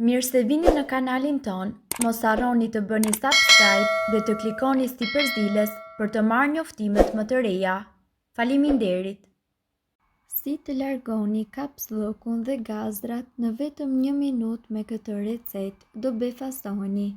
Mirë se vini në kanalin ton, mos harroni të bëni subscribe dhe të klikoni si përzieles për të marrë njoftimet më të reja. Faleminderit! Si të largoni caps lock-un dhe gazrat në vetëm 1 minutë me këtë recetë do befasoni.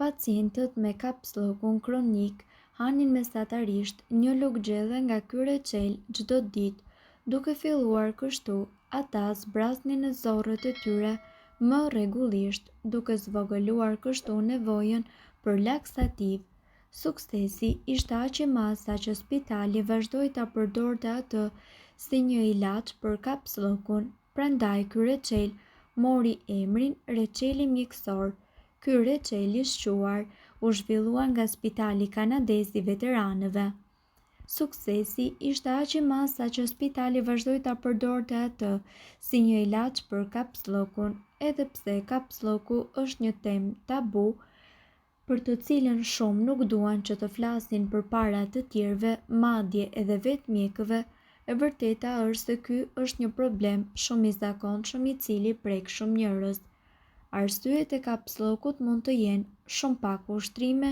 Pacientët me caps lock-un kronik hanin mesatarisht 1 lugë gjelle nga ky reçel çdo ditë. Duke filluar kështu, ata zbrasnin në zorrët e tyre më rregullisht, duke zvogëluar kështu nevojën për laksativ. Suksesi ishte aq i madh sa që spitali vazhdoi ta përdorte atë si një ilaç për caps lock-un, prandaj ky reçel mori emrin reçeli mjekësor. Ky reçel i shquar u zhvillua nga Spitali Kanadez i Veteranëve. Suksesi ishte aq i madh sa që spitali vazhdoi ta përdorte atë si një ilaç për caps lock-un, edhe pse caps lock-u është një temë tabu për të cilën shumë nuk duan që të flasin përpara të tjerëve, madje edhe vetë mjekëve. E vërteta është se ky është një problem shumë i zakonshëm i cili prek shumë njerëz. Arsyet e caps lock-ut mund të jenë shumë pak ushtrime,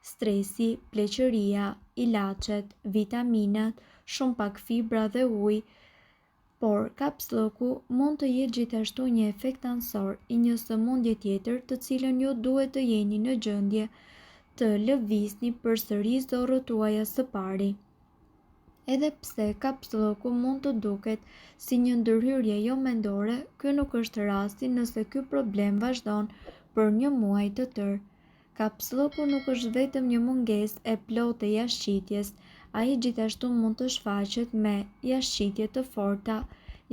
stresi, pleqëria, ilaçet, vitaminat, shumë pak fibra dhe ujë, por caps lock-u mund të jetë gjithashtu një efekt ansor i një sëmundje tjetër të cilën ju duhet të jeni në gjendje të lëvizni përsëri zorrët tuaja së pari. Edhe pse caps lock-u mund të duket si një ndërhyrje jo mendore, ky nuk është rasti nëse ky problem vazhdon për një muaj të tërë. Caps lock-u nuk është vetëm një mungesë e plotë e jashtëqitjes, ai gjithashtu mund të shfaqet me jashtëqitje të forta,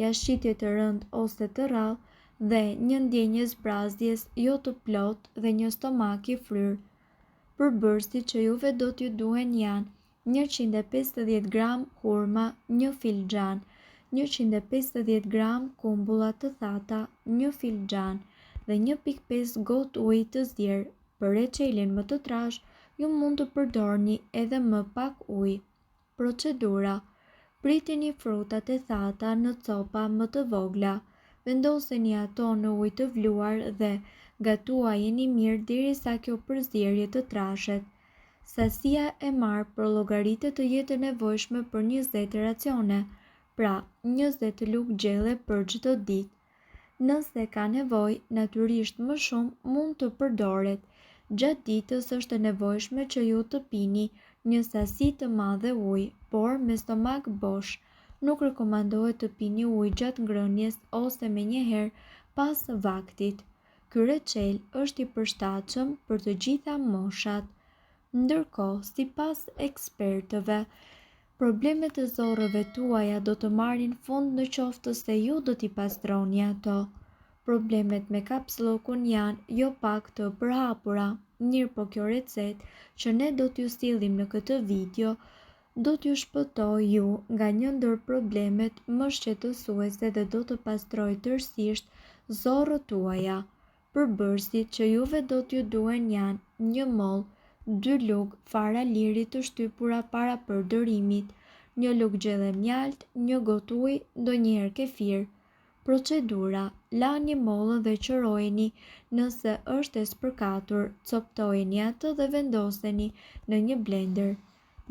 jashtëqitje të rëndë ose të rrallë dhe një ndjenjë zbrazjes jo të plotë dhe një stomak i fryrë. Përbërësit që juve do t'ju duhen janë 150 gram hurma, 1 filxhan, 150 gram kumbulla të thata, 1 filxhan dhe 1.5 gotë ujë të zjerë. Për reçelin më të trashë, ju mund të përdorni edhe më pak ujë. Procedura: pritini frutat e thata në copa më të vogla, vendoseni ato në ujë të vluar dhe gatuajini mirë derisa kjo përzierje të trashet. Sasia e marrë për llogaritë të jetë e nevojshme për 20 racione, pra 20 lugë gjelle për çdo ditë. Nëse ka nevojë, natyrisht më shumë mund të përdoret. Gjatë ditës është e nevojshme që ju të pini një sasi të madhe ujë, por me stomak bosh. Nuk rekomandohet të pini ujë gjatë ngrënies ose menjëherë pas vaktit. Ky reçel është i përshtatshëm për të gjitha moshat. Ndërkohë, sipas ekspertëve, problemet e zorrëve tuaja do të marrin fund në qoftë se ju do t'i pastroni ato. Problemet me caps lock-un janë jo pak të përhapura, mirëpo kjo recetë që ne do t'ju sillim në këtë video do t'ju shpëtojë ju nga një ndër problemet më shqetësuese dhe do të pastrojë tërësisht zorrët tuaja. Përbërësit që juve do t'ju duhen janë 1 mollë, 2 lugë fara liri të shtypura para përdorimit, 1 lugë gjelle mjaltë, 1 gotë ujë, ndonjëherë kefir. Procedura: lani mollën dhe qërojeni nëse është e spërkatur, coptojeni atë dhe vendoseni në një blender.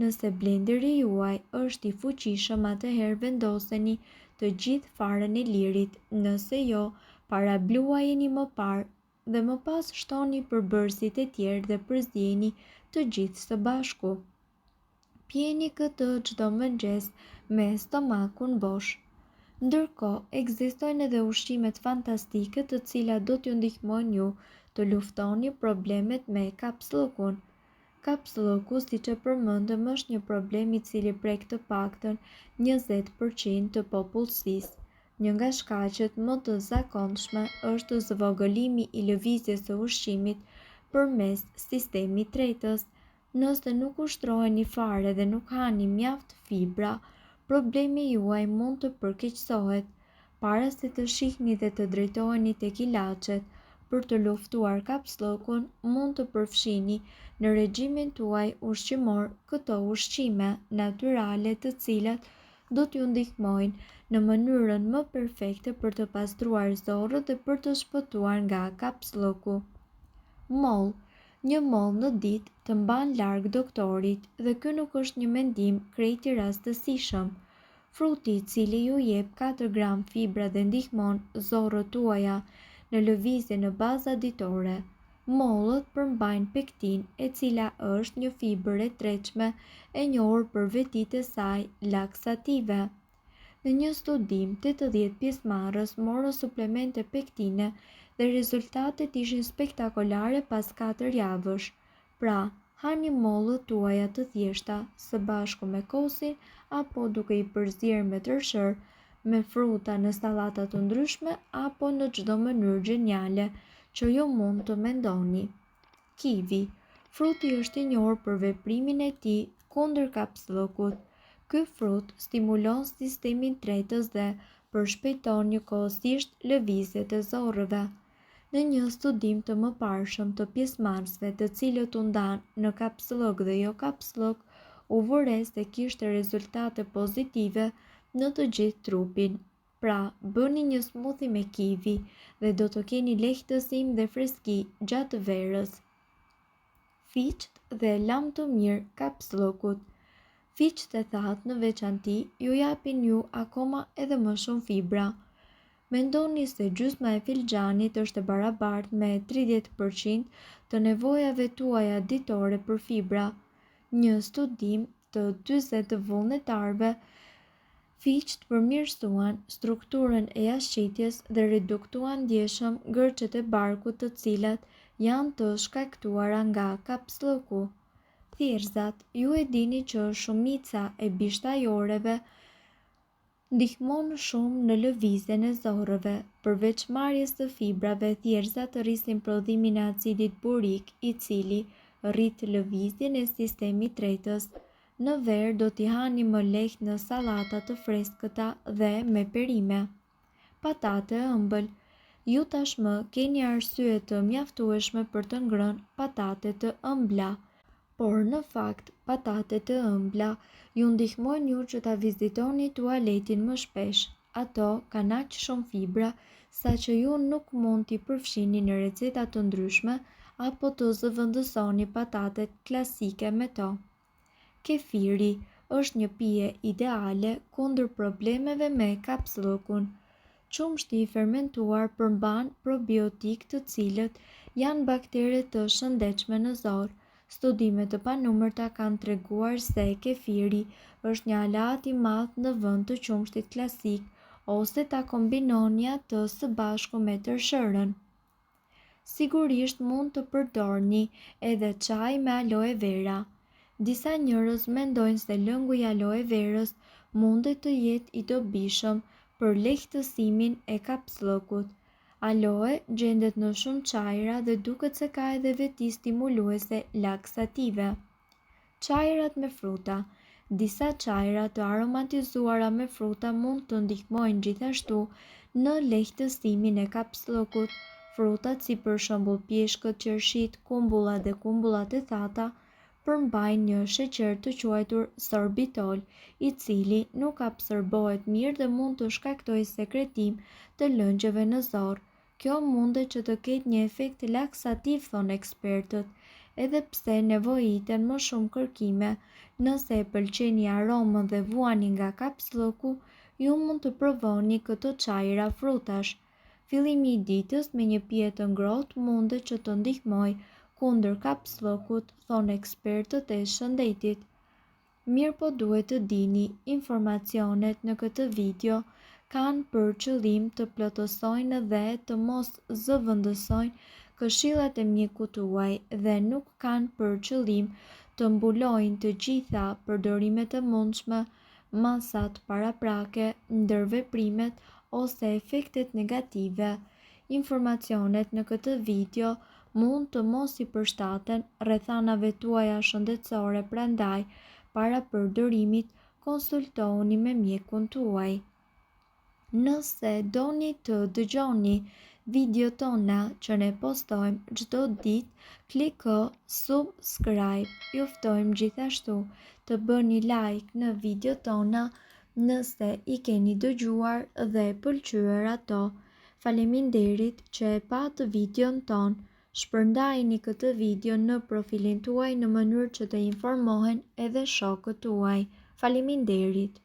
Nëse blenderi juaj është i fuqishëm, atëherë vendoseni të gjithë farën e lirit, nëse jo, parabluajeni më parë dhe më pas shtoni përbërësit e tjerë dhe përzieni të gjithë së bashku. Pjeni këtë çdo mëngjes me stomakun bosh. Ndërkohë, ekzistojnë edhe ushqimet fantastike të cilat do t'ju ndihmojnë ju të luftoni problemet me caps lock-un. Caps lock-u, siç e përmendëm, është një problem i cili prek të paktën 20% të popullsisë. Një nga shkaqet më të zakonshme është zvogëlimi i lëvizjes së ushqimit përmes sistemit tretës. Nëse nuk ushtroheni fare dhe nuk hani mjaft fibra, problemi juaj mund të përkeqësohet. Para se të shihni dhe të drejtoheni tek ilaçet për të luftuar caps lock-un, mund të përfshini në regjimin tuaj ushqimor këto ushqime natyrale të cilat do t'ju ndihmojnë në mënyrën më perfekte për të pastruar zorrët dhe për të shpëtuar nga kapslloku. Moll. Një moll në ditë të mban larg doktorit dhe ky nuk është një mendim krejt i rastësishëm. Fruti i cili ju jep 4 gram fibra dhe ndihmon zorrët tuaja në lëvizje në baza ditore. Mollët përmbajnë pektin, e cila është një fibër e tretshme e njohur për vetitë e saj laksative. Në një studim, 80 pjesëmarrës morën suplemente pektine dhe rezultatet ishin spektakolare pas 4 javësh. Pra, hani mollët tuaja të thjeshta së bashku me kosin apo duke i përzierë me tërshër, me fruta në sallata të ndryshme apo në çdo mënyrë geniale që ju mund të mendoni. Kivi. Fruti është i njohur për veprimin e tij kundër kapsllokut. Ky frut stimulon sistemin tretës dhe përshpejton njëkohësisht lëvizjet e zorrëve. Në një studim të mëparshëm të pjesëmarrësve, të cilët u ndanë në kapsllok dhe jo kapsllok, u vëres se kishte rezultate pozitive në të gjithë trupin. Pra, bëni një smoothie me kivi dhe do të keni lehtësim dhe freski gjatë verës. Fiqt dhe lam të mirë kapsllokut. Fiqt e thatë në veçanti ju japin ju akoma edhe më shumë fibra. Mendoni se gjysma e filxhanit është e barabartë me 30% të nevojave tuaja ditore për fibra. Një studim të 40 vullnetarëve, fiqt përmirësuan strukturën e jashtëqitjes dhe reduktuan ndjeshëm gërçet e barkut, të cilat janë të shkaktuara nga kapsloku. Thjerrzat. Ju e dini që shumica e bishtajoreve ndihmon shumë në lëvizjen e zorrëve. Përveç marrjes së fibrave, thjerrzat rrisin prodhimin e acidit burik, i cili rrit lëvizjen e sistemit tretës. Në verë do t'i hani më lehtë në sallata të freskëta dhe me perime. Patate e ëmbël. Ju tashmë keni arsye të mjaftueshme për të ngrënë patate të ëmbla. Por në fakt, patatet e ëmbla ju ndihmojnë ju që ta vizitoni tualetin më shpesh. Ato kanë aq shumë fibra sa që ju nuk mund t'i përfshini në receta të ndryshme apo të zëvendësoni patatet klasike me to. Kefiri është një pije ideale kundër problemeve me kapsllokun. Qumshti i fermentuar përmban probiotik, të cilët janë baktere të shëndetshme në zorë. Studime të panumërta kanë treguar se kefiri është një aleat i madh në vend të qumshtit klasik, ose ta kombinoni atë së bashku me tërshërën. Sigurisht mund të përdorni edhe çaj me aloe vera. Disa njerëz mendojnë se lëngu i aloe verës mundet të jetë i dobishëm për lehtësimin e kapsllokut. Aloe gjendet në shumë çajra dhe duket se ka edhe veti stimuluese laksative. Çajrat me fruta. Disa çajra të aromatizuara me fruta mund të ndihmojnë gjithashtu në lehtësimin e kapsllokut. Frutat si për shembull pjeshkët, qershit, kumbullat dhe kumbullat e thata përmbajnë një sheqer të quajtur sorbitol, i cili nuk absorbohet mirë dhe mund të shkaktojë sekretim të lëngjeve në zorë. Kjo mundet që të ketë një efekt laksativ, thonë ekspertët, edhe pse nevojiten më shumë kërkime. Nëse e pëlqeni aromën dhe vuani nga kapsloku, ju mund të provoni këto çajra frutash. Fillimi i ditës me një pije të ngrohtë mundet që të ndihmojë kundër kapslokut, thonë ekspertët e shëndetit. Mirë po duhet të dini, informacionet në këtë video kanë për qëllim të plotësojnë dhe të mos zëvendësojnë këshillat e mjekut tuaj dhe nuk kanë për qëllim të mbulojnë të gjitha përdorimet e mundshme, masat paraprake, ndërveprimet ose efektet negative. Informacionet në këtë video mund të mos i përshtaten rrethanave tuaja shëndetësore, prandaj para përdorimit konsultohuni me mjekun tuaj. Nëse doni të dëgjoni video tona që ne postojmë çdo ditë, kliko subscribe. Ju ftojmë gjithashtu të bëni like në video tona Nëse i keni dëgjuar dhe pëlqyer ato, faleminderit që e pat videon ton. Shpërndajini këtë video në profilin tuaj në mënyrë që të informohen edhe shokët tuaj. Faleminderit.